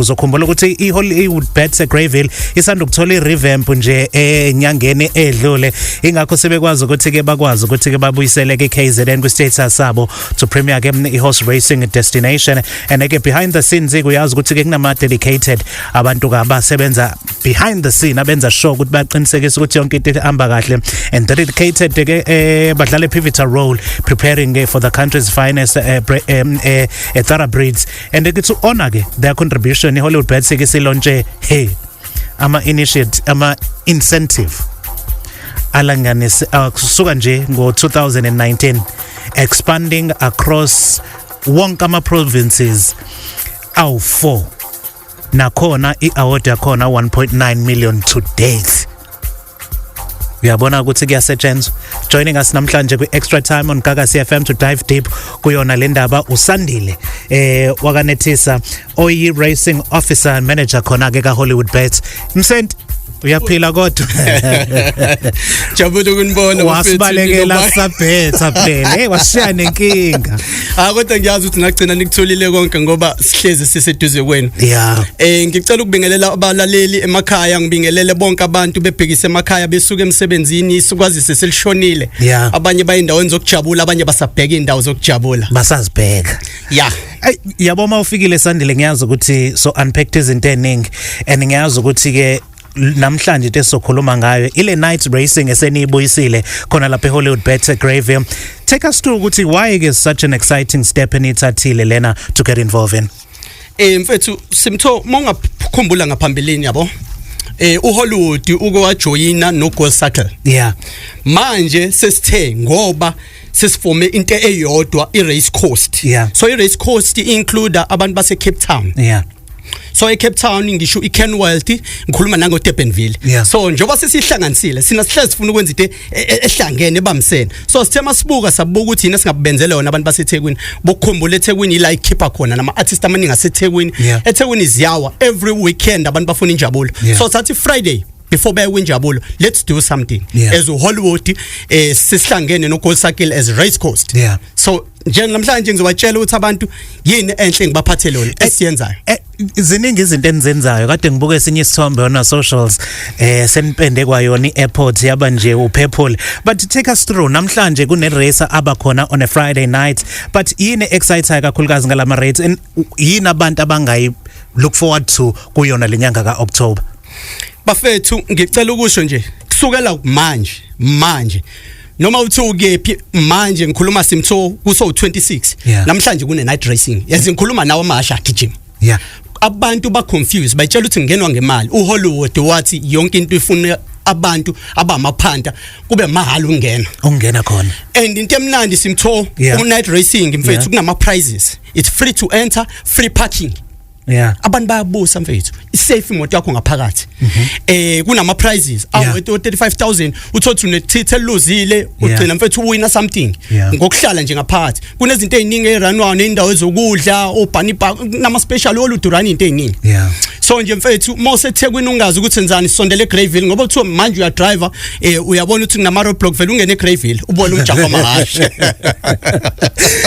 Uzokhumbula ukuthi iHollywood Bets eGreyville isanda ukuthola irevamp nje enyangeni edlule, ingakho sebekwazi ukuthi ke bakwazi ukuthi ke babuyisele ke KZN kwi-status sabo to premier ke i-horse racing destination. And ke behind the scenes kuyazi ukuthi ke kunama dedicated abantu abasebenza behind the scene abenza sure ukuthi baqinisekise ukuthi yonke into ihamba kahle, and dedicated ke badlala a pivotal role preparing for the country's finest thoroughbreds. And to honor their contribution, iHollywood Bets ke silonche ama incentive alanganisi kusuka nje ngo-2019 expanding across wonke ama provinces awu-4, nakhona i-award yakhona 1.9 million to date. Uyabona ukuthi kuyasetshenzwa. Joining us namhlanje kwi-Extra Time on Gagasi FM to dive deep kuyona le ndaba uSandile wakanethisa oyi-racing officer and manager khona ke kaHollywood Bets. Msent uyaphila kodwa jabula ukunibona wasibalekela sabhetha phela washiya nenkinga kodwa ngiyazi ukuthi ngagcina nikutholile konke ngoba sihleze siseduze kwenu. Ngicela ukubingelela abalaleli emakhaya, ngibingelele bonke abantu bebhekise emakhaya besuka emsebenzini isikwazise selishonile. Abanye bayindaweni zokujabula, abanye basabheka indawo zokujabula basazibheka. Yabo mawufikile Sandile, ngiyazi ukuthi so unpacked izinto eningi, and ngiyazi ukuthi ke namhlanje into sokhuluma ngayo ile night racing eseniyibuyisile khona lapha eHollywood Bets eGreyville. Take us through ukuthi why is such an exciting step enithathile lena to get involved in. Mfethu Simtho mongakhumbula ngaphambeleni yabo uHollywood ukowajoyina noGold Circle. Manje sesithe ngoba sesifome into eyodwa iRace Coast. So iRace Coast include abantu base Cape Town. So eCape Town ngisho iKenworth ngikhuluma nango Durbanville. So njoba sesihlanganisile sina sihlezi sifuna ukwenza into ehlangene ebamsene. So sithema sibuka sabuka ukuthi yina singabenzele yona abantu baseThekwini bokukhumbula eThekwini ila ikhipha khona nama artists amaningi aseThekwini. eThekwini ziyawa every weekend abantu bafuna injabulo. So sathi Friday before baye kwinjabulo, let's do something as uHollywood sisihlangene noGold Circle as Race Coast. So nje namhlanje ngizobatshela ukuthi abantu yini enhle ngibaphathele yona esiyenzayo. Ziningi izinto enizenzayo. Kade ngibuke esinye isithombe on socials senipende kwayona i-airport yaba nje uPurple. But take us through namhlanje kune racer abakhona on a Friday night, but yini exciting kakhulukazi ngalama rates, and yini abantu abangayi look forward to kuyona lenyanga kaOctober. Bafethu ngicela ukusho nje kusukela manje noma uthi ukephi manje ngikhuluma Simtho kuso 26 namhlanje kune night racing. Yazi ngikhuluma nawe amasha gym. Abantu ba confused bayitshela ukuthi ngenwa ngemali. uHollywood wathi yonke into ifuna abantu abamaphanda kube mahalo ungena khona, and into emnandi Simtho night racing mfethu kunama prizes. It's free to enter, free parking. Abantu bayabusa mfethu isafe imoto yakho ngaphakathi. Kunama prizes awu 35,000 uthothi unetithe luzile ugcina mfethu uwina something ngokuhlala nje ngaphakathi. Kunezinto eziningi eranwayo nendawo ezokudla obhani nama special oludurani into eziningi. So nje mfethu moseThekwini ungazi ukuthi enzani sondele eGreyville ngoba kuthiwa manje uya driver uyabona ukuthi kunama roadblock vele ungene eGreyville ubone umjako amahashe.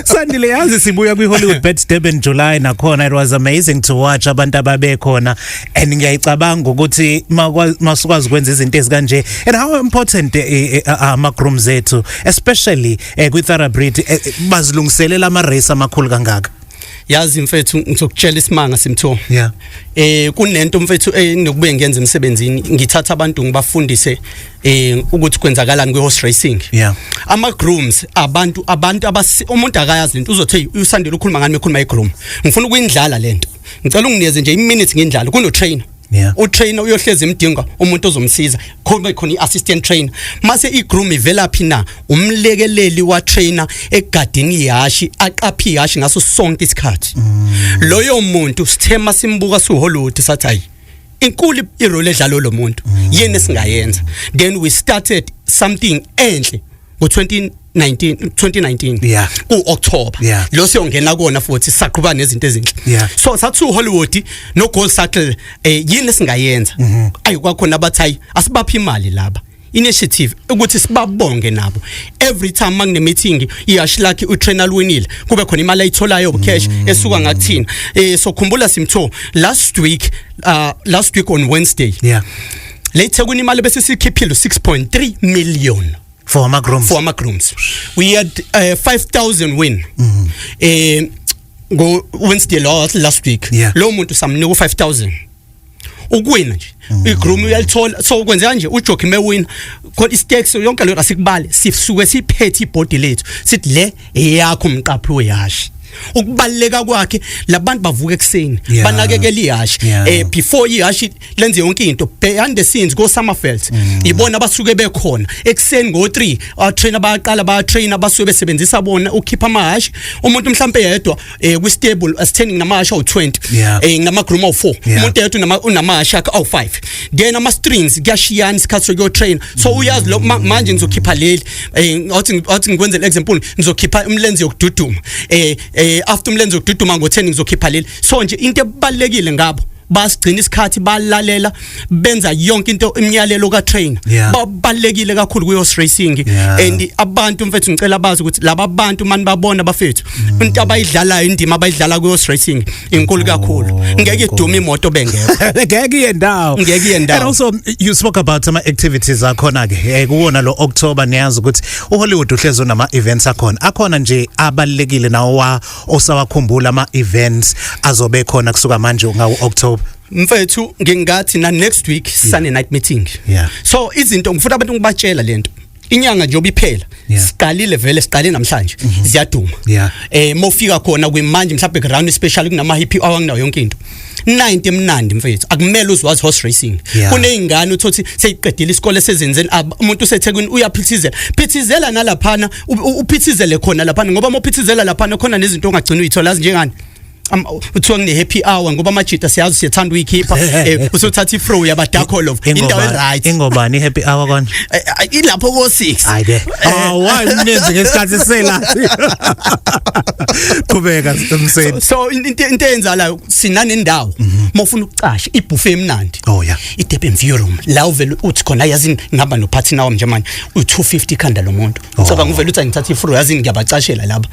Sandile, yazi sibuya kwiHollywood Bets Durban July nakhona it was amazing to watch abantu ababekhona, and ngiyayicabanga ukuthi masukwazi ukwenza izinto ezikanje, and how important ama grooms ethu especially kwi-thoroughbred bazilungiselela ama race amakhulu kangaka. Yazi mfethu ngizokutshela isimanga Simtho. Kunento mfethu nginokubuye ngenze emsebenzini ngithatha abantu ngibafundise ukuthi kwenzakalani kwe-horse racing. Ama grooms abantu umuntu akayazi lento uzothi usandile ukukhuluma ngani mekhuluma igroom. Ngifuna ukuyindlala lento. Ngicela unginikeze nje i-minute ngendlala kuno trainer. utrainer uyohleza imdinga umuntu ozomsiza khona i-assistant trainer mase i-groom ivela phi na umlekeleli wa trainer egadini ihashi aqaphi ihashi ngaso sonke isikhathi loyo muntu sithema simbuka suHollywood sathi hayi inkulu irole edlalo lo muntu yena singayenza then we started something enhle ngo-2019 ku-October lo siyongena kona futhi saqhuba nezinto ezinhle so sathi uHollywood no Gold Circle yini singayenza ayikwakhona abathi asibaphi imali laba initiative ukuthi sibabonge nabo every time mangine meeting iyashi lakhe utrainer winile kube khona imali ayitholayo cash esuka ngakuthina so khumbula Simtho last week on Wednesday lethe kunimali bese sikhiphile 6.3 million for amagrooms we had 5,000 win go Wednesday last week lo muntu samnika 5,000 ukuwina nje igroom uyalithola so kwenzeka nje uJoki mewin khona istakes yonke lo asikubale sisuke siphethe ibody lethu sithi le eyakho umqaphi weyashi ukubaleka kwakhe labantu bavuka ekseni banakekela ihashi before ihashi lenze yonke into behind the scenes go Summerfield ibona abasuke bekhona ekseni go 3 atrainer bayaqala bayatrain abasuke besebenzisa bona ukhipha amahashi umuntu mhlambe yedwa ku stable asithengi namahashi awu20 namagroom awu4 umuntu yedwa unamahashi awu5 then ama strings kuyashiyana isikhathi sokuyo train so uyazi lo manje ngizokhipha leli athi ngikwenzela example ngizokhipha umlenze yokududuma after umlenze ukududuma ngo10 ngizokhipha leli so nje into ebalekile ngabo basigcina isikhathi balalela benza yonke into imiyalelo ka trainer babalekile kakhulu ku horse racing and abantu mfethu ngicela bazi ukuthi laba bantu mani babona bafethu into abayidlalayo indima abayidlala ku horse racing inkulu kakhulu ngeke iduma imoto bengekho ngeke iyendawo and also you spoke about some activities akhona ke kuwona lo October niyazi ukuthi uHollywood uhlezi unama events akhona nje abalekile nawo osawakhumbula ama events azobe khona kusuka manje ngawo October mfethu ngingathi na next week Sunday night meeting so izinto ngifuna abantu ngibatshela lento inyanga nje obiphela siqalile vele siqale namhlanje ziyaduma mofika khona kwimanje mhlawumbe ground special kunama happy hour nginayo yonke into 90 emnandi mfethu akumele uzwazi horse racing kuneyingane uthothi seyiqedile isikole sezenzeni umuntu useThekwini uyaphithizela nalaphana uphithizele khona laphana ngoba mophithizela laphana khona nezinto ongagcina uyithola njengani uthiwa ngine happy hour ngoba amajita siyazi siyathanda uyikhipha usuthatha ifro yabadakho love indawo right ingobani happy hour konje ilapho ko 6 ayide why mnenze ngesikhathi sela kubeka umseni so into enzala sinane indawo mofuna ukucasha ibuffet emnandi iDurban View Room la uvela uthi khona yazi ngaba no party nawo nje manje u250 khanda lo muntu ngoba ngivela uthi ngithatha ifro yazi ngiyabacashela lapha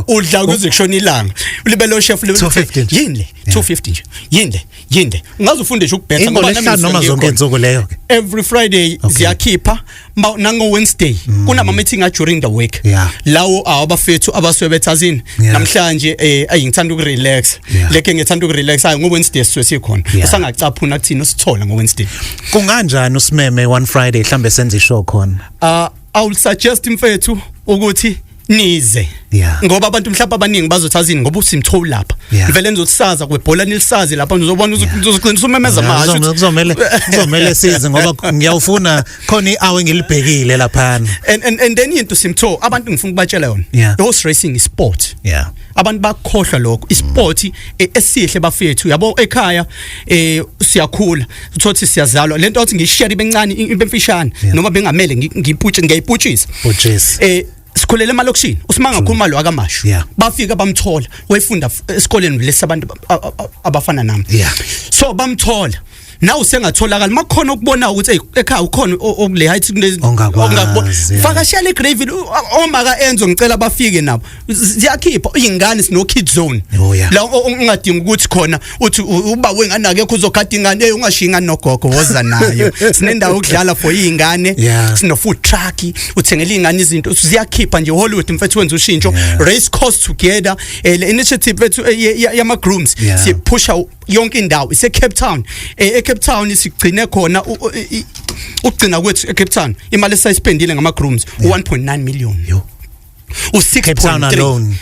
udla kuze kushona ilanga ulibelo chef level 250 yini 250 nje yinde ungaze ufunde nje ukubhetha ngoba noma zonke insuku leyo every Friday ziyakhipha nango Wednesday kunama meeting during the week lawo abafethu abaswebethazini namhlanje ayingithanda ukurelax leke ngithanda ukurelax ayi ngo Wednesday sikhona usangacaphuna kuthina usithola ngo Wednesday kunganjani usimeme one Friday mhlambe senze ishow khona I will suggest mfethu ukuthi nize ngoba abantu mhlawumbe abaningi bazothazini ngoba uSimtho lapha vele nizosaza kwebhola nilisazi lapha uzobona uzoqinisa umemeza amahashi kuzomela size ngoba ngiyawufuna khona iawe ngilibhekile lapha and then into Simtho abantu ngifuna ukubatshela yona horse racing is sport abantu bakhohlwa lokho isport esihle bafethu yabo ekhaya siyakhula uthothi siyazalwa lento othi ngishare bencane ibemfishane noma bengamele ngiyiputshisa sikhulele emalokishini usimanga khuluma lo akamashu bafika bamthola wayefunda esikoleni lesabantu abafana nami so bamthola nawu sengatholakala makhona ukubona ukuthi ekhaya ukhona okule height ongakwazi fakashela eGraville omaka enzo ngicela bafike nabo ziyakhipha ingane sino kid zone la ungadinga ukuthi khona uthi uba wengane akekho uzogada ingane ungashinga nogogo woza nayo sinendawo okudlala for ingane sino food truck uthengela ingane izinto ziyakhipha nje Hollywood mfethu wenza ushintsho race course together le initiative ethu yama grooms sipusha yonke indawo ise Cape Town Cape Town isigcine khona ugcina kwethu eCape Town imali esayispendile ngama grooms 1.9 million u6 Cape Town alone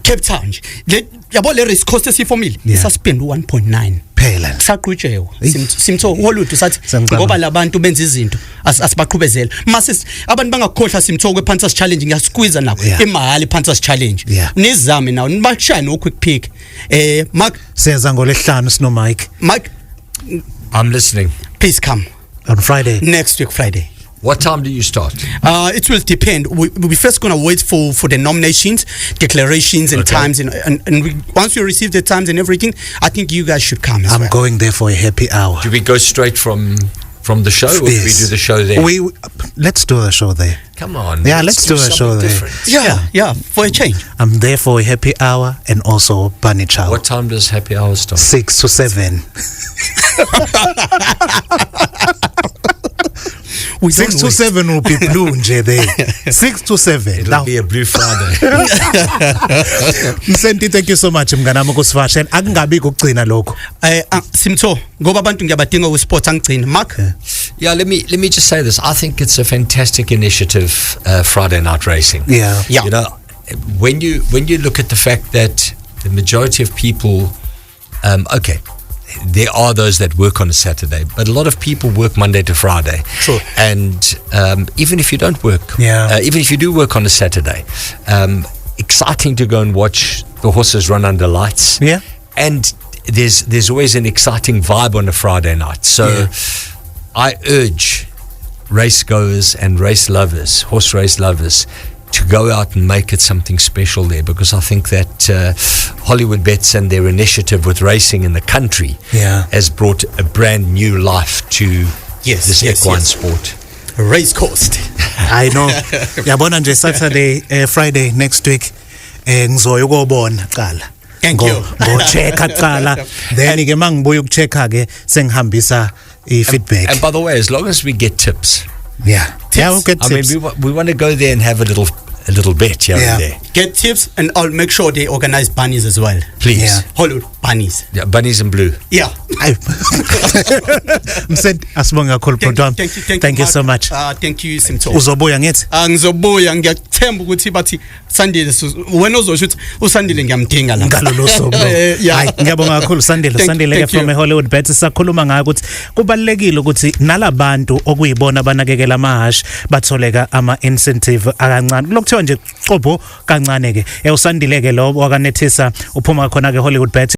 Cape Town le yabo le risk cost esifomile isaspend 1.9 phela saqhutshewa Simtho Hollywood sathi ngoba labantu benza izinto asibaqhubezela mase abantu bangakhohlwa Simtho kwe Panthers challenge ngiyasqueeze nako emahali Panthers challenge nizame nawo nibashaya no quick pick Mark seza ngolesihlanu sino Mike I'm listening. Please come on Friday next week Friday. What time do you start? It will depend. We're first going to wait for the nominations, declarations and times and once we receive the times and everything, I think you guys should come as I'm going there for a happy hour. Do we go straight from from the show, or do we do the show there? Let's do the show there. Come on. Yeah, let's do the show there. Different. Yeah, for a change. I'm there for a happy hour and also Bunny Chow. What time does happy hour start? 6 to 7. 6 to 7 will be blue nje there. 6 to 7. It'll be a blue Friday. Msenti, thank you so much mnganami kusivashela. Akungabi ukugcina lokho. Simtho ngoba abantu ngiyabadinga usport angigcina. Mark. Yeah, let me just say this. I think it's a fantastic initiative, Friday Night Racing. Yeah. You know, when you look at the fact that the majority of people, okay, there are those that work on a Saturday, but a lot of people work Monday to Friday. Sure. And even if you don't work, even if you do work on a Saturday, exciting to go and watch the horses run under lights. Yeah. And there's always an exciting vibe on a Friday night. So I urge race goers and race lovers, horse race lovers, to go out and make it something special there, because I think that Hollywood Bets and their initiative with racing in the country has brought a brand new life to this equine sport. Race coast. I know. Yabona nje Saturday, Friday next week ngizoya ukubona qala. Thank you. Go check qala. Then ke mangibuya ukuchecka ke sengihambisa feedback. And by the way, as long as we get tips. Yeah, we'll get tips. I mean, we want to go there and have a little bet here and there. Get tips, and I'll make sure they organize bunnies as well. Please. Yeah. Hollywood bunnies. Yeah, bunnies in blue. Yeah. Msed asibonga kakhulu program. Thank you so much. Thank you Simtho. Uzobuya ngithi? Ngizobuya, ngiyathemba ukuthi bathi Sandile wena uzosho ukuthi uSandile ngiyamdinga la. Ngalolo suku. Hayi, ngiyabonga kakhulu Sandile from Hollywood Bets. Sakhuluma ngayo ukuthi kubalekile ukuthi nalabantu okuyibona abanakekela amahashi batholeka ama incentive akancane. Lokuthiwa nje qobo kancane ke. USandile ke lo wakanethisa uphuma khona ke Hollywood Bets.